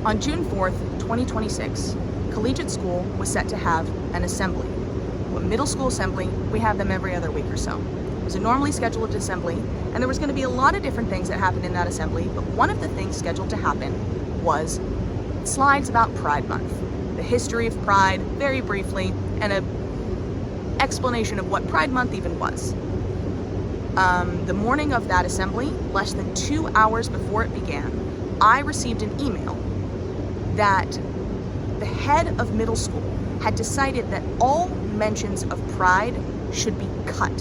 On June 4th, 2026, Collegiate School was set to have an assembly. A middle school assembly, we have them every other week or so. It was a normally scheduled assembly, and there was going to be a lot of different things that happened in that assembly, but one of the things scheduled to happen was slides about Pride Month, the history of Pride, very briefly, and an explanation of what Pride Month even was. The morning of that assembly, less than 2 hours before it began, I received an email that the head of middle school had decided that all mentions of Pride should be cut,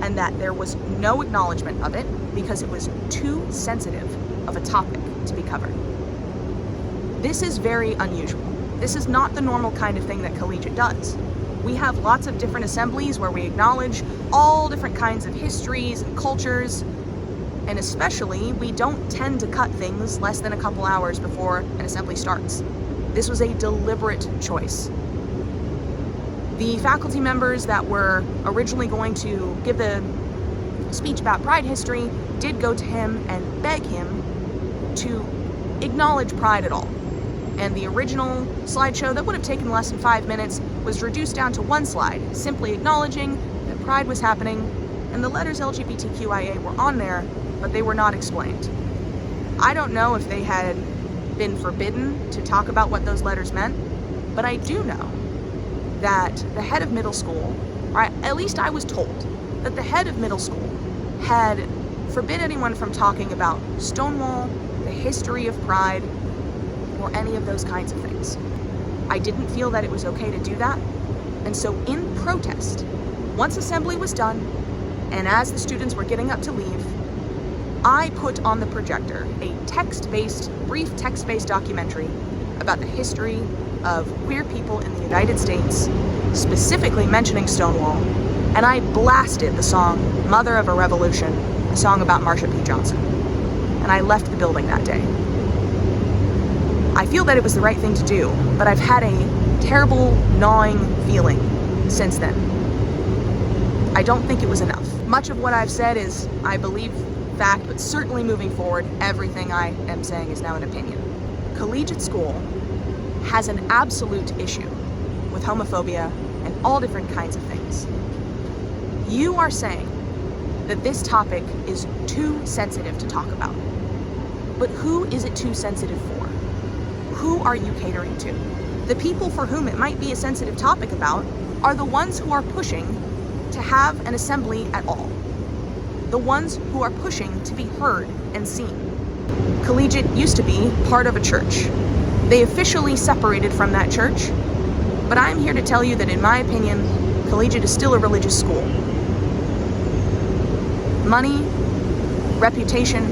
and that there was no acknowledgement of it because it was too sensitive of a topic to be covered. This is very unusual. This is not the normal kind of thing that Collegiate does. We have lots of different assemblies where we acknowledge all different kinds of histories and cultures, and especially we don't tend to cut things less than a couple hours before an assembly starts. This was a deliberate choice. The faculty members that were originally going to give the speech about Pride history did go to him and beg him to acknowledge Pride at all. And the original slideshow that would have taken less than 5 minutes was reduced down to one slide, simply acknowledging that Pride was happening, and the letters LGBTQIA were on there, but they were not explained. I don't know if they had been forbidden to talk about what those letters meant, but I do know that the head of middle school, or at least I was told, that the head of middle school had forbid anyone from talking about Stonewall, the history of Pride, or any of those kinds of things. I didn't feel that it was okay to do that, and so in protest, once assembly was done, and as the students were getting up to leave, I put on the projector a brief text-based documentary about the history of queer people in the United States, specifically mentioning Stonewall, and I blasted the song Mother of a Revolution, a song about Marsha P. Johnson, and I left the building that day. I feel that it was the right thing to do, but I've had a terrible, gnawing feeling since then. I don't think it was enough. Much of what I've said is, I believe, fact, but certainly moving forward, everything I am saying is now an opinion. Collegiate School has an absolute issue with homophobia and all different kinds of things. You are saying that this topic is too sensitive to talk about. But who is it too sensitive for? Who are you catering to? The people for whom it might be a sensitive topic about are the ones who are pushing to have an assembly at all. The ones who are pushing to be heard and seen. Collegiate used to be part of a church. They officially separated from that church, but I'm here to tell you that in my opinion, Collegiate is still a religious school. Money, reputation,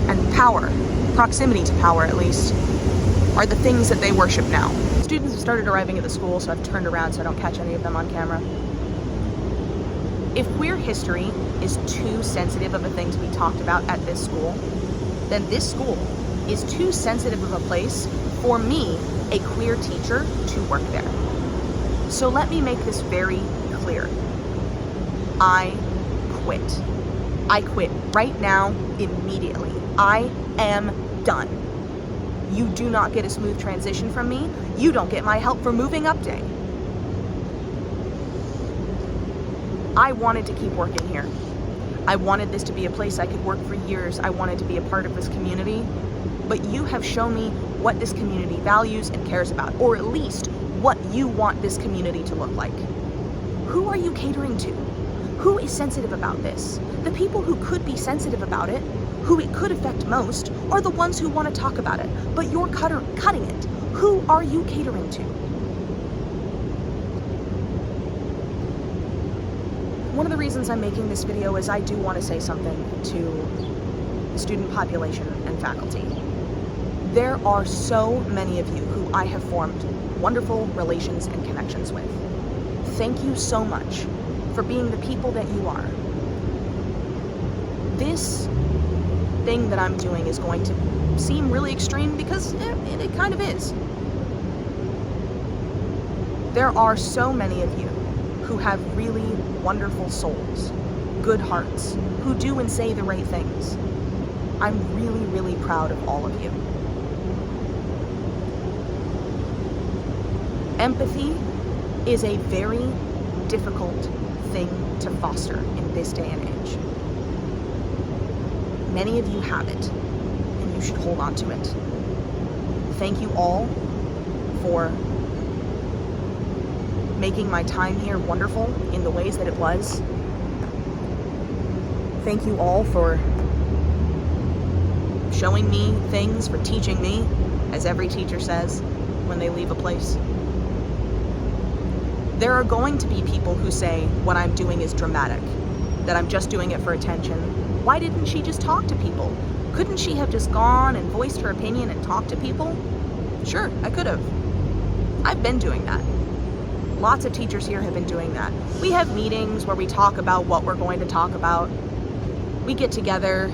and power, proximity to power at least, are the things that they worship now. Students have started arriving at the school, so I've turned around so I don't catch any of them on camera. If queer history is too sensitive of a thing to be talked about at this school, then this school is too sensitive of a place for me, a queer teacher, to work there. So let me make this very clear. I quit. I quit right now, immediately. I am done. You do not get a smooth transition from me. You don't get my help for moving up day. I wanted to keep working here. I wanted this to be a place I could work for years. I wanted to be a part of this community. But you have shown me what this community values and cares about, or at least what you want this community to look like. Who are you catering to? Who is sensitive about this? The people who could be sensitive about it, who it could affect most, are the ones who want to talk about it, but you're cutting it. Who are you catering to? One of the reasons I'm making this video is I do want to say something to the student population and faculty. There are so many of you who I have formed wonderful relations and connections with. Thank you so much for being the people that you are. This thing that I'm doing is going to seem really extreme because it kind of is. There are so many of you who have really wonderful souls, good hearts, who do and say the right things. I'm really, really proud of all of you. Empathy is a very difficult thing to foster in this day and age. Many of you have it, and you should hold on to it. Thank you all for making my time here wonderful in the ways that it was. Thank you all for showing me things, for teaching me, as every teacher says when they leave a place. There are going to be people who say what I'm doing is dramatic, that I'm just doing it for attention. Why didn't she just talk to people? Couldn't she have just gone and voiced her opinion and talked to people? Sure, I could have. I've been doing that. Lots of teachers here have been doing that. We have meetings where we talk about what we're going to talk about. We get together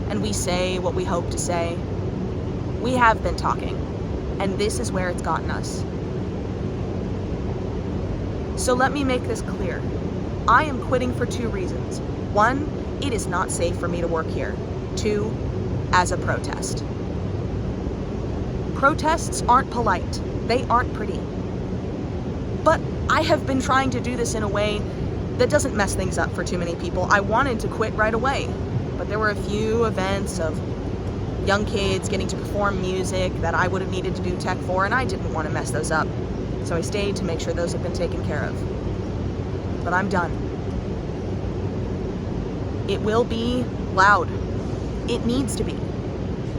and we say what we hope to say. We have been talking, and this is where it's gotten us. So let me make this clear. I am quitting for 2 reasons. 1, it is not safe for me to work here. 2, as a protest. Protests aren't polite. They aren't pretty. But I have been trying to do this in a way that doesn't mess things up for too many people. I wanted to quit right away, but there were a few events of young kids getting to perform music that I would have needed to do tech for, and I didn't want to mess those up. So I stayed to make sure those have been taken care of. But I'm done. It will be loud. It needs to be.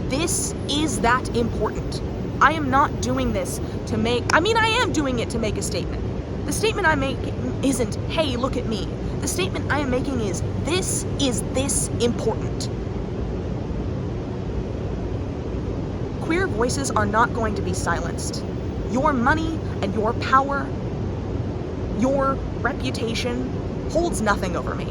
This is that important. I am not doing this to I am doing it to make a statement. The statement I make isn't, hey, look at me. The statement I am making is this important. Queer voices are not going to be silenced. Your money and your power, your reputation holds nothing over me.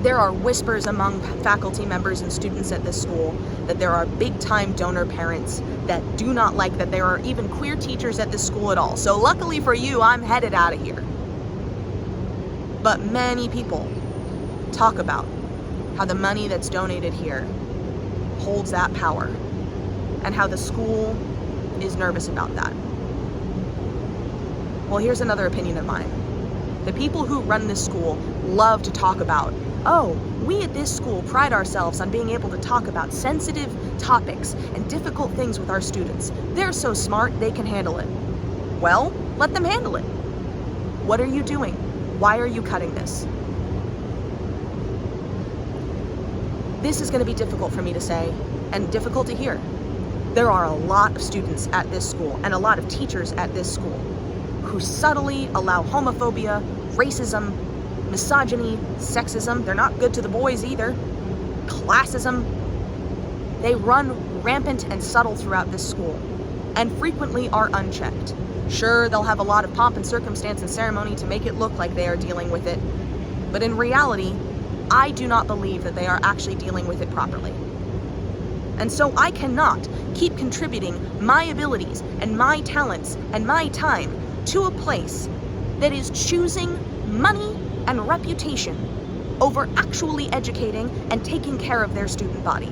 There are whispers among faculty members and students at this school that there are big-time donor parents that do not like that there are even queer teachers at this school at all. So luckily for you, I'm headed out of here. But many people talk about how the money that's donated here holds that power, and how the school is nervous about that. Well, here's another opinion of mine. The people who run this school love to talk about, oh, we at this school pride ourselves on being able to talk about sensitive topics and difficult things with our students. They're so smart, they can handle it. Well, let them handle it. What are you doing? Why are you cutting this? This is going to be difficult for me to say and difficult to hear. There are a lot of students at this school and a lot of teachers at this school who subtly allow homophobia, racism, misogyny, sexism. They're not good to the boys either. Classism. They run rampant and subtle throughout this school and frequently are unchecked. Sure, they'll have a lot of pomp and circumstance and ceremony to make it look like they are dealing with it, but in reality, I do not believe that they are actually dealing with it properly. And so I cannot keep contributing my abilities and my talents and my time to a place that is choosing money and reputation over actually educating and taking care of their student body.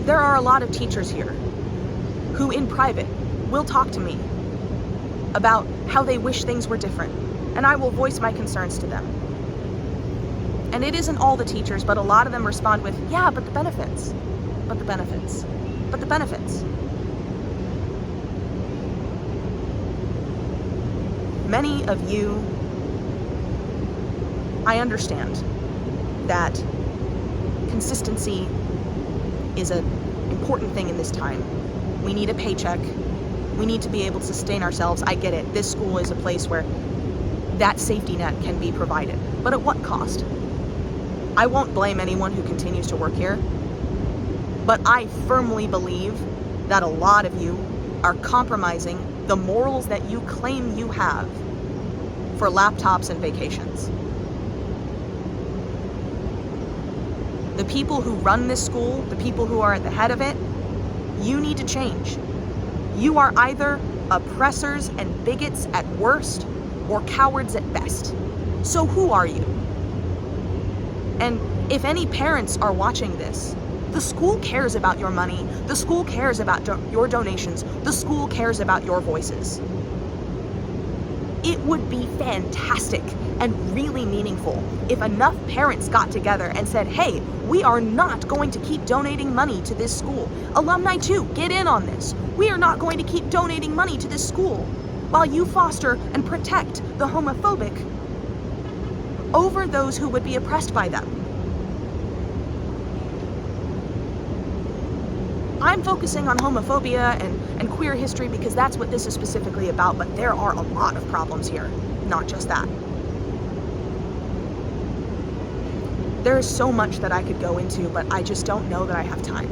There are a lot of teachers here who in private will talk to me about how they wish things were different, and I will voice my concerns to them. And it isn't all the teachers, but a lot of them respond with, yeah, but the benefits, but the benefits, but the benefits. Many of you, I understand that consistency is an important thing in this time. We need a paycheck. We need to be able to sustain ourselves. I get it. This school is a place where that safety net can be provided. But at what cost? I won't blame anyone who continues to work here, but I firmly believe that a lot of you are compromising the morals that you claim you have for laptops and vacations. The people who run this school, the people who are at the head of it, you need to change. You are either oppressors and bigots at worst or cowards at best. So who are you? And if any parents are watching this, The school cares about your money. The school cares about your donations. The school cares about your voices. It would be fantastic and really meaningful if enough parents got together and said, hey, we are not going to keep donating money to this school. Alumni too, get in on this. We are not going to keep donating money to this school while you foster and protect the homophobic over those who would be oppressed by them. I'm focusing on homophobia and queer history because that's what this is specifically about, but there are a lot of problems here, not just that. There is so much that I could go into, but I just don't know that I have time.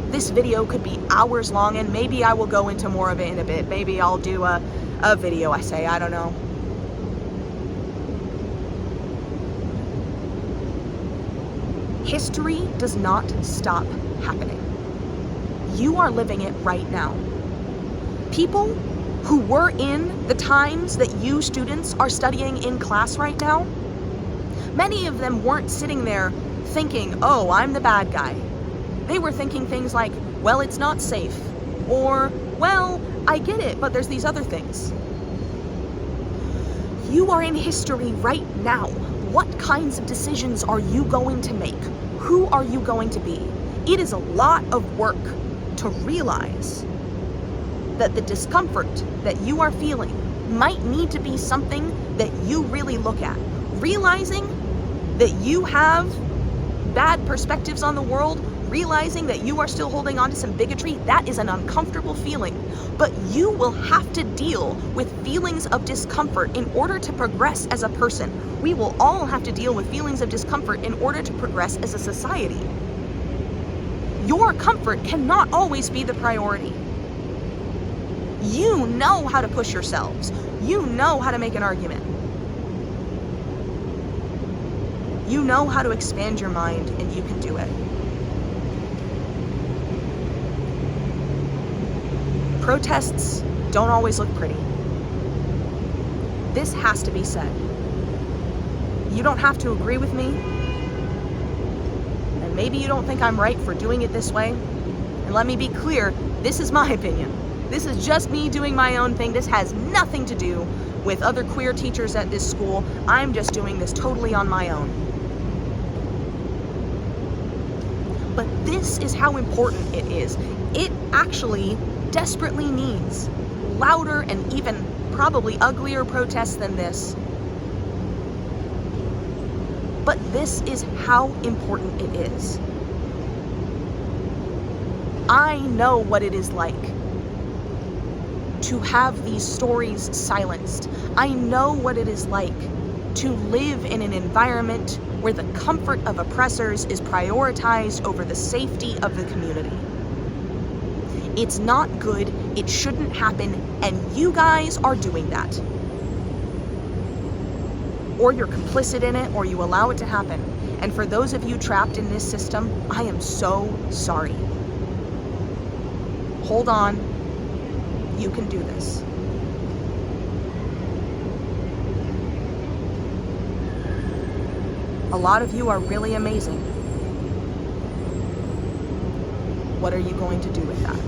This video could be hours long, and maybe I will go into more of it in a bit. Maybe I'll do a video essay, I don't know. History does not stop happening. You are living it right now. People who were in the times that you students are studying in class right now, many of them weren't sitting there thinking, oh, I'm the bad guy. They were thinking things like, well, it's not safe, or, well, I get it, but there's these other things. You are in history right now. What kinds of decisions are you going to make? Who are you going to be? It is a lot of work to realize that the discomfort that you are feeling might need to be something that you really look at. Realizing that you have bad perspectives on the world, realizing that you are still holding on to some bigotry, that is an uncomfortable feeling. But you will have to deal with feelings of discomfort in order to progress as a person. We will all have to deal with feelings of discomfort in order to progress as a society. Your comfort cannot always be the priority. You know how to push yourselves. You know how to make an argument. You know how to expand your mind, and you can do it. Protests don't always look pretty. This has to be said. You don't have to agree with me. And maybe you don't think I'm right for doing it this way. And let me be clear, this is my opinion. This is just me doing my own thing. This has nothing to do with other queer teachers at this school. I'm just doing this totally on my own. But this is how important it is. It actually desperately needs louder and even probably uglier protests than this. But this is how important it is. I know what it is like to have these stories silenced. I know what it is like to live in an environment where the comfort of oppressors is prioritized over the safety of the community. It's not good, it shouldn't happen, and you guys are doing that. Or you're complicit in it, or you allow it to happen. And for those of you trapped in this system, I am so sorry. Hold on, you can do this. A lot of you are really amazing. What are you going to do with that?